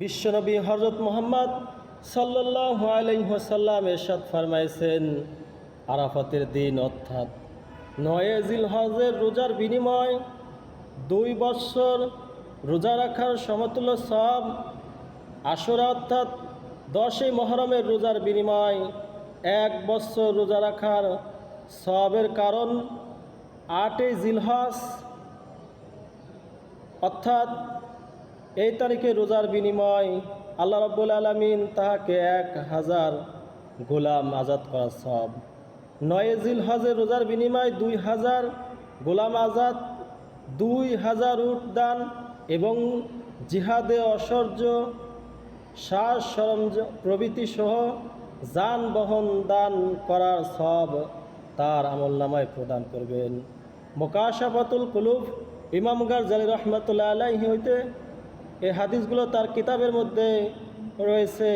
বিশ্বনবী হযরত মুহাম্মদ সাল্লাল্লাহু আলাইহি ওয়াসাল্লাম ইরশাদ ফরমাইছেন, আরাফাতের দিন অর্থাৎ ৯ জিলহজের রোজার বিনিময় ২ বৎসর রোজা রাখার সমতুল্য সওয়াব, আশুরা অর্থাৎ ১০ই মুহররমের রোজার বিনিময় ১ বৎসর রোজা রাখার সওয়াবের কারণ ৮ই জিলহজ অর্থাৎ এই তারিখে রোজার বিনিময় আল্লাহ রাব্বুল আলামিন তাহাকে ১,০০০ গোলাম আজাদ করার সওয়াব, ৯ জিলহজের রোজার বিনিময় ২,০০০ গোলাম আজাদ, ২,০০০ উট দান এবং জিহাদে ঐশ্বর্য, সাজ সরঞ্জাম প্রভৃতি সহ যানবাহন দান করার সওয়াব তার আমলনামায় প্রদান করবেন। মুকাশাফাতুল কুলুব ইমাম গাজ্জালী রাহমাতুল্লাহ আলাইহি হইতে এই হাদিসগুলো তার কিতাবের মধ্যে রয়েছে।